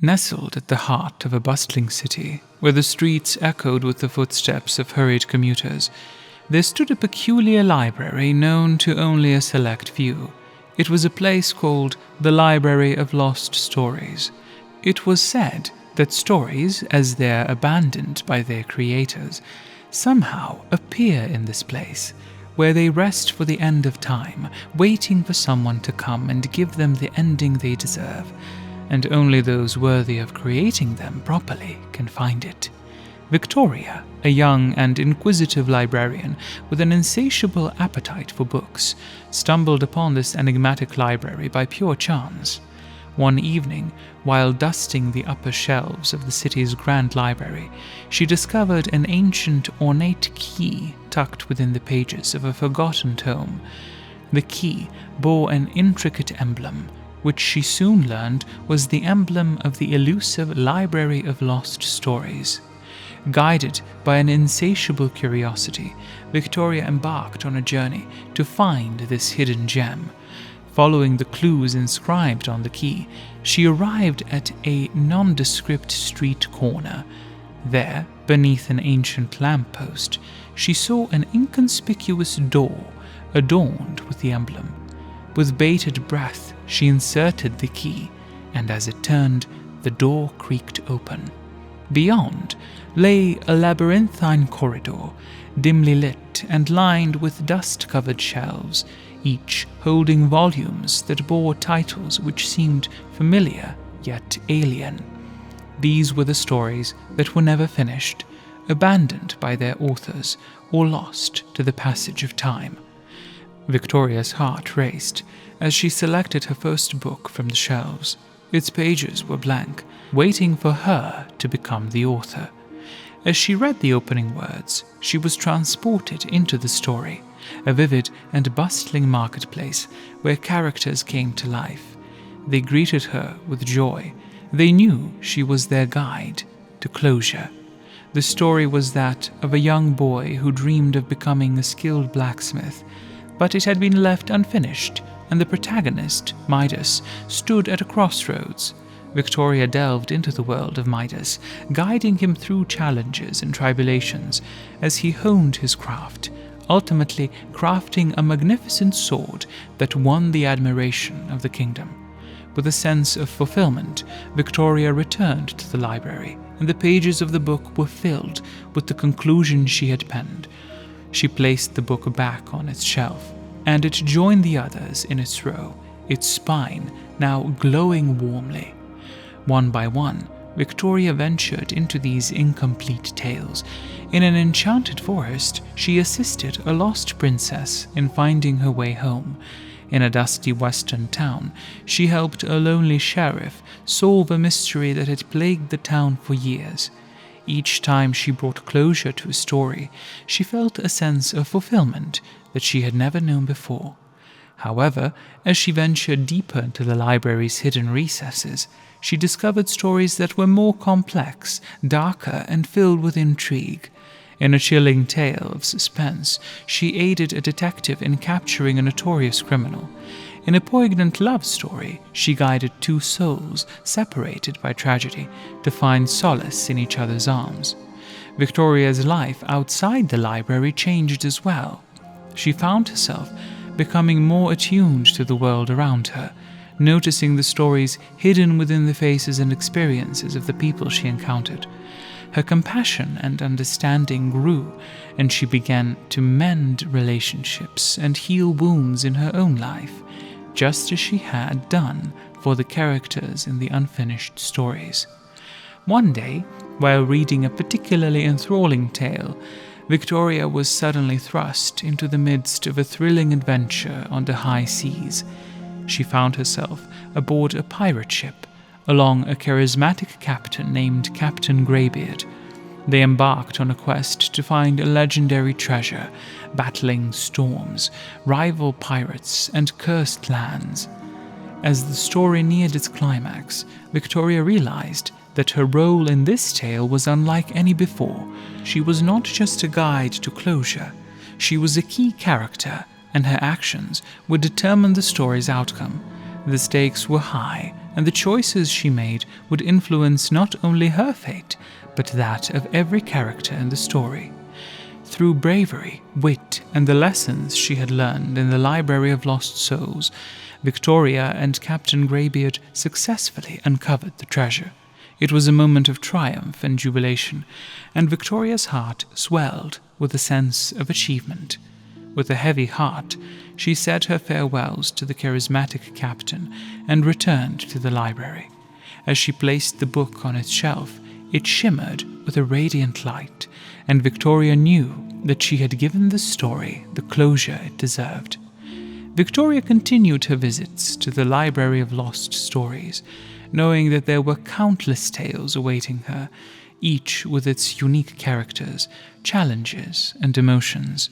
Nestled at the heart of a bustling city, where the streets echoed with the footsteps of hurried commuters, there stood a peculiar library known to only a select few. It was a place called the Library of Lost Stories. It was said that stories, as they're abandoned by their creators, somehow appear in this place, where they rest for the end of time, waiting for someone to come and give them the ending they deserve, and only those worthy of creating them properly can find it. Victoria, a young and inquisitive librarian with an insatiable appetite for books, stumbled upon this enigmatic library by pure chance. One evening, while dusting the upper shelves of the city's grand library, she discovered an ancient, ornate key tucked within the pages of a forgotten tome. The key bore an intricate emblem, which she soon learned was the emblem of the elusive Library of Lost Stories. Guided by an insatiable curiosity, Victoria embarked on a journey to find this hidden gem. Following the clues inscribed on the key, she arrived at a nondescript street corner. There, beneath an ancient lamppost, she saw an inconspicuous door adorned with the emblem. With bated breath, she inserted the key, and as it turned, the door creaked open. Beyond lay a labyrinthine corridor, dimly lit and lined with dust-covered shelves, each holding volumes that bore titles which seemed familiar yet alien. These were the stories that were never finished, abandoned by their authors, or lost to the passage of time. Victoria's heart raced as she selected her first book from the shelves. Its pages were blank, waiting for her to become the author. As she read the opening words, she was transported into the story, a vivid and bustling marketplace where characters came to life. They greeted her with joy. They knew she was their guide to closure. The story was that of a young boy who dreamed of becoming a skilled blacksmith, but it had been left unfinished, and the protagonist, Midas, stood at a crossroads. Victoria delved into the world of Midas, guiding him through challenges and tribulations as he honed his craft, ultimately crafting a magnificent sword that won the admiration of the kingdom. With a sense of fulfillment, Victoria returned to the library, and the pages of the book were filled with the conclusion she had penned. She placed the book back on its shelf, and it joined the others in its row, its spine now glowing warmly. One by one, Victoria ventured into these incomplete tales. In an enchanted forest, she assisted a lost princess in finding her way home. In a dusty western town, she helped a lonely sheriff solve a mystery that had plagued the town for years. Each time she brought closure to a story, she felt a sense of fulfillment that she had never known before. However, as she ventured deeper into the library's hidden recesses, she discovered stories that were more complex, darker, and filled with intrigue. In a chilling tale of suspense, she aided a detective in capturing a notorious criminal. In a poignant love story, she guided two souls, separated by tragedy, to find solace in each other's arms. Victoria's life outside the library changed as well. She found herself becoming more attuned to the world around her, noticing the stories hidden within the faces and experiences of the people she encountered. Her compassion and understanding grew, and she began to mend relationships and heal wounds in her own life, just as she had done for the characters in the unfinished stories. One day, while reading a particularly enthralling tale, Victoria was suddenly thrust into the midst of a thrilling adventure on the high seas. She found herself aboard a pirate ship, along a charismatic captain named Captain Greybeard. They embarked on a quest to find a legendary treasure, battling storms, rival pirates, and cursed lands. As the story neared its climax, Victoria realized that her role in this tale was unlike any before. She was not just a guide to closure, she was a key character, and her actions would determine the story's outcome. The stakes were high, and the choices she made would influence not only her fate, but that of every character in the story. Through bravery, wit, and the lessons she had learned in the Library of Lost Souls, Victoria and Captain Greybeard successfully uncovered the treasure. It was a moment of triumph and jubilation, and Victoria's heart swelled with a sense of achievement. With a heavy heart, she said her farewells to the charismatic captain and returned to the library. As she placed the book on its shelf, it shimmered with a radiant light, and Victoria knew that she had given the story the closure it deserved. Victoria continued her visits to the Library of Lost Stories, knowing that there were countless tales awaiting her, each with its unique characters, challenges, and emotions.